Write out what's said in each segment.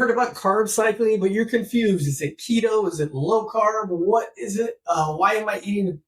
Heard about carb cycling, but you're confused. Is it keto? Is it low carb? What is it? Why am I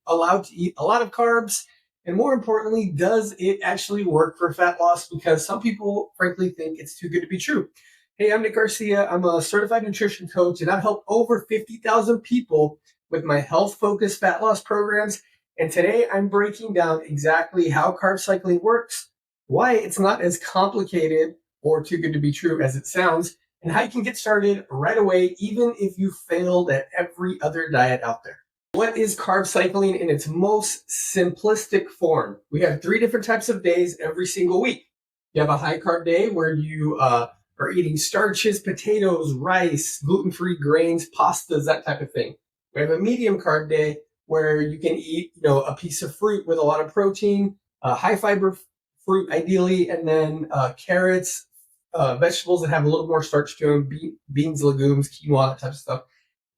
allowed to eat a lot of carbs? And more importantly, does it actually work for fat loss? Because some people, frankly, think it's too good to be true. Hey, I'm Nick Garcia. I'm a certified nutrition coach, and I've helped over 50,000 people with my health-focused fat loss programs. And today I'm breaking down exactly how carb cycling works, why it's not as complicated or too good to be true as it sounds, and how you can get started right away, even if you failed at every other diet out there. What is carb cycling in its most simplistic form? We have 3 different types of days every single week. You have a high carb day where you are eating starches, potatoes, rice, gluten-free grains, pastas, that type of thing. We have a medium carb day where you can eat, a piece of fruit with a lot of protein, high fiber fruit ideally, and then carrots, vegetables that have a little more starch to them, beans, legumes, quinoa, that type of stuff.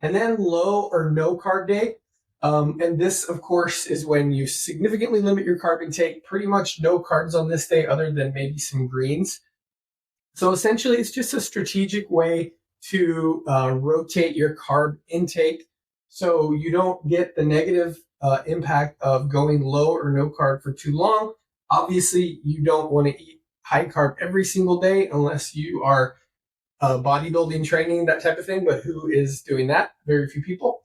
And then low or no carb day. And this, of course, is when you significantly limit your carb intake, pretty much no carbs on this day other than maybe some greens. So essentially, it's just a strategic way to rotate your carb intake so you don't get the negative impact of going low or no carb for too long. Obviously, you don't want to eat high carb every single day unless you are bodybuilding, training, that type of thing. But who is doing that? Very few people.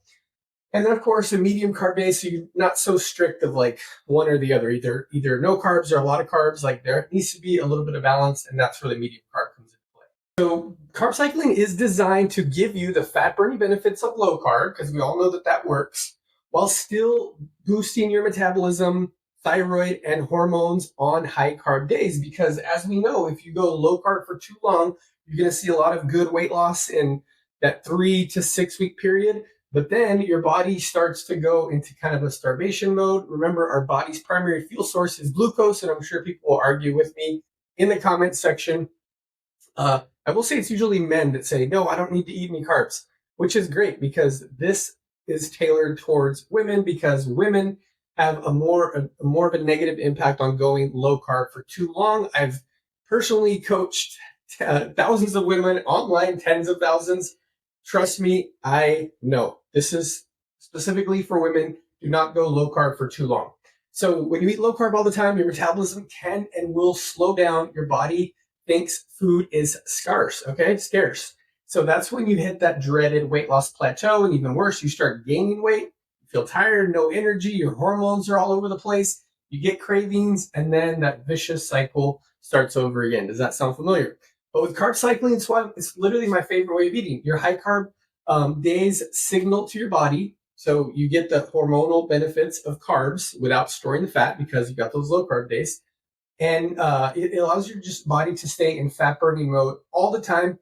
And then, of course, a medium carb day, so you're not so strict of like one or the other, either no carbs or a lot of carbs. Like there needs to be a little bit of balance, and that's where the medium carb comes into play. So carb cycling is designed to give you the fat burning benefits of low carb, because we all know that works, while still boosting your metabolism, thyroid, and hormones on high carb days. Because as we know, if you go low carb for too long, you're going to see a lot of good weight loss in that 3 to 6 week period. But then your body starts to go into kind of a starvation mode. Remember, our body's primary fuel source is glucose, and I'm sure people will argue with me in the comments section. I will say it's usually men that say, no, I don't need to eat any carbs, which is great because this is tailored towards women, because women have a more of a negative impact on going low carb for too long. I've personally coached thousands of women online, tens of thousands. Trust me, I know. This is specifically for women. Do not go low carb for too long. So when you eat low carb all the time, your metabolism can and will slow down. Your body thinks food is scarce, okay? Scarce. So that's when you hit that dreaded weight loss plateau, and even worse, you start gaining weight, you feel tired, no energy, your hormones are all over the place, you get cravings, and then that vicious cycle starts over again. Does that sound familiar? But with carb cycling, it's literally my favorite way of eating. Your high carb days signal to your body, so you get the hormonal benefits of carbs without storing the fat because you got those low carb days. And it allows your just body to stay in fat burning mode all the time.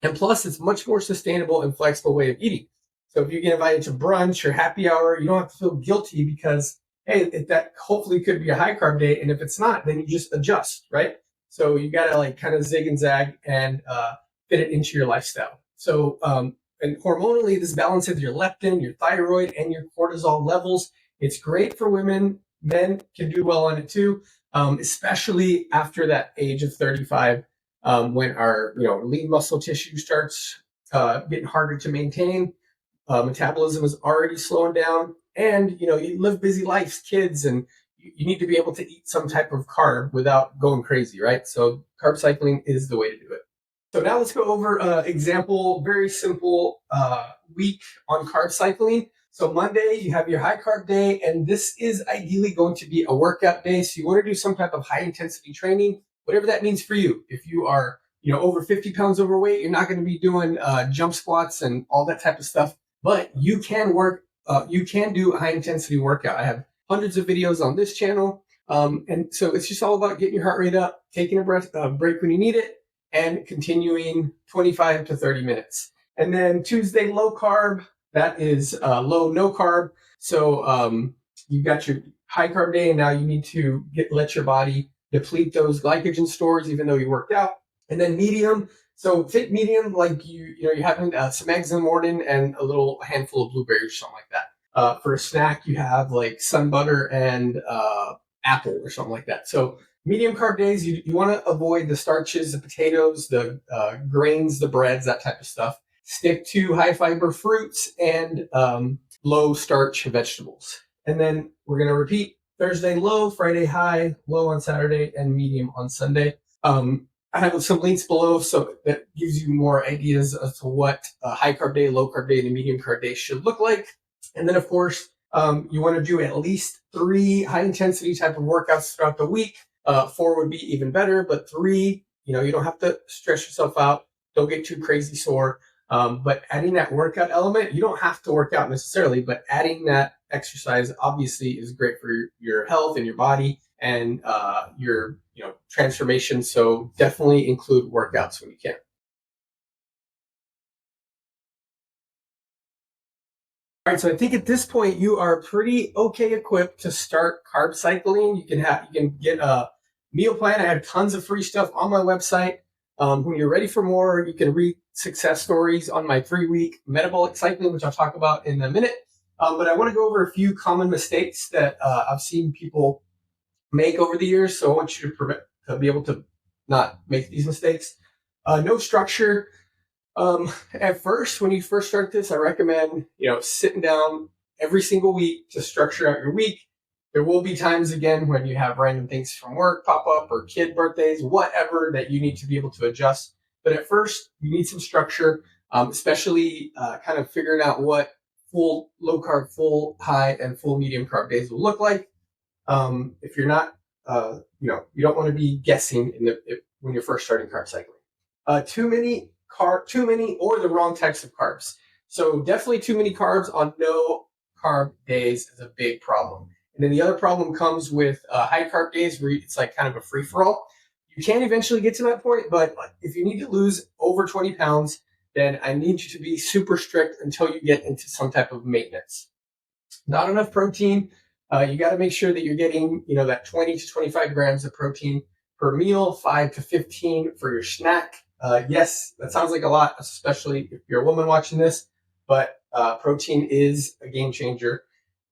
And plus, it's much more sustainable and flexible way of eating. So if you get invited to brunch or happy hour, you don't have to feel guilty because, hey, that hopefully could be a high carb day. And if it's not, then you just adjust, right? So you got to like kind of zig and zag and fit it into your lifestyle. So, and hormonally, this balances your leptin, your thyroid, and your cortisol levels. It's great for women. Men can do well on it too, especially after that age of 35, when our lean muscle tissue starts getting harder to maintain. Metabolism is already slowing down, and you live busy lives, kids, and you need to be able to eat some type of carb without going crazy, right? So carb cycling is the way to do it. So now let's go over example, very simple week on carb cycling. So Monday, you have your high carb day, and this is ideally going to be a workout day. So you want to do some type of high intensity training, whatever that means for you. If you are, over 50 pounds overweight, you're not going to be doing jump squats and all that type of stuff, but you can do a high intensity workout. I have hundreds of videos on this channel. And so it's just all about getting your heart rate up, taking a break when you need it, and continuing 25 to 30 minutes. And then Tuesday, low carb, that is low, no carb. So you got your high carb day, and now you need to let your body deplete those glycogen stores, even though you worked out. And then medium. So fit medium, like you're having some eggs in the morning and a little handful of blueberries or something like that. For a snack, you have like sun butter and apple or something like that. So Medium carb days, you want to avoid the starches, the potatoes, the grains, the breads, that type of stuff. Stick to high fiber fruits and low starch vegetables. And then we're going to repeat Thursday low, Friday high, low on Saturday, and medium on Sunday. I have some links below, so that gives you more ideas as to what a high carb day, low carb day, and a medium carb day should look like. And then, of course, you want to do at least 3 high intensity type of workouts throughout the week. 4 would be even better, but 3, you don't have to stress yourself out. Don't get too crazy sore. But adding that workout element, you don't have to work out necessarily, but adding that exercise obviously is great for your health and your body and your transformation. So definitely include workouts when you can. All right, so I think at this point you are pretty okay equipped to start carb cycling. You can get a meal plan. I have tons of free stuff on my website. When you're ready for more, you can read success stories on my 3-week metabolic cycling, which I'll talk about in a minute. But I want to go over a few common mistakes that I've seen people make over the years. So I want you to be able to not make these mistakes. No structure. At first, when you first start this, I recommend, sitting down every single week to structure out your week. There will be times again when you have random things from work pop up or kid birthdays, whatever, that you need to be able to adjust. But at first, you need some structure, especially kind of figuring out what full low carb, full high, and full medium carb days will look like. If you're not, you don't want to be guessing when you're first starting carb cycling. Too many or the wrong types of carbs. So definitely too many carbs on no carb days is a big problem. And then the other problem comes with high carb days where it's like kind of a free for all. You can eventually get to that point, but if you need to lose over 20 pounds, then I need you to be super strict until you get into some type of maintenance. Not enough protein. You got to make sure that you're getting, that 20 to 25 grams of protein per meal, 5 to 15 for your snack. Yes, that sounds like a lot, especially if you're a woman watching this, but protein is a game changer.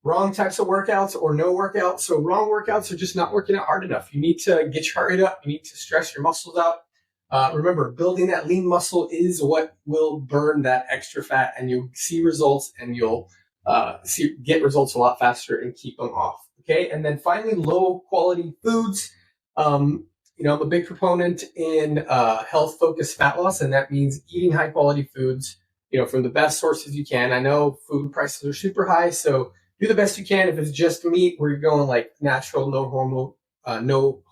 Wrong types of workouts or no workouts. So wrong workouts are just not working out hard enough. You need to get your heart rate up. You need to stress your muscles out. Remember, building that lean muscle is what will burn that extra fat, and you'll see results, and you'll get results a lot faster and keep them off. Okay, and then finally, low quality foods. I'm a big proponent in health-focused fat loss, and that means eating high-quality foods, from the best sources you can. I know food prices are super high, so do the best you can. If it's just meat, where you're going like natural, no hormone, no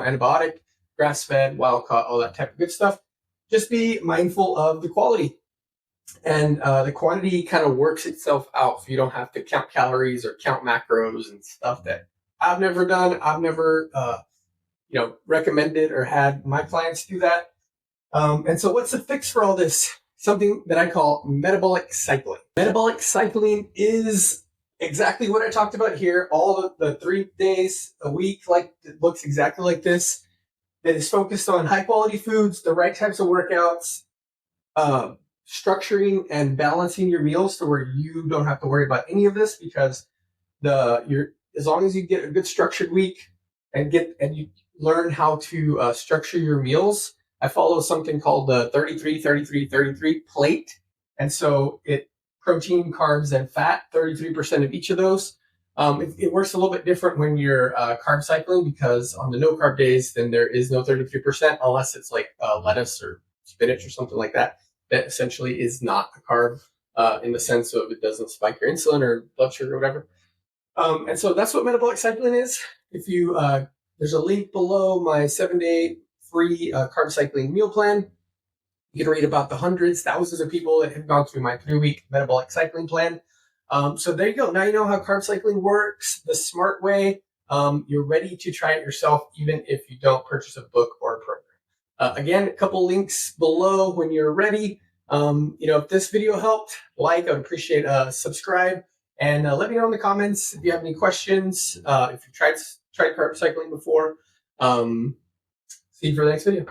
antibiotic, grass-fed, wild-caught, all that type of good stuff, just be mindful of the quality. And the quantity kind of works itself out, so you don't have to count calories or count macros and stuff that I've never done. I've never recommended or had my clients do that. And so what's the fix for all this? Something that I call metabolic cycling. Metabolic cycling is exactly what I talked about here. All the 3 days a week, it looks exactly like this. That is focused on high quality foods, the right types of workouts, structuring and balancing your meals to where you don't have to worry about any of this, because as long as you get a good structured week and you learn how to structure your meals. I follow something called the 33-33-33 plate. And so protein, carbs, and fat, 33% of each of those. It works a little bit different when you're carb cycling, because on the no carb days, then there is no 33% unless it's like lettuce or spinach or something like that. That essentially is not a carb in the sense of it doesn't spike your insulin or blood sugar or whatever. And so that's what metabolic cycling is. If you there's a link below my 7-day free carb cycling meal plan. You can read about the hundreds, thousands of people that have gone through my 3-week metabolic cycling plan. So there you go. Now you know how carb cycling works the smart way. You're ready to try it yourself, even if you don't purchase a book or a program. Again, a couple links below when you're ready. If this video helped, I would appreciate a subscribe, and let me know in the comments if you have any questions. If you tried carb cycling before. See you for the next video.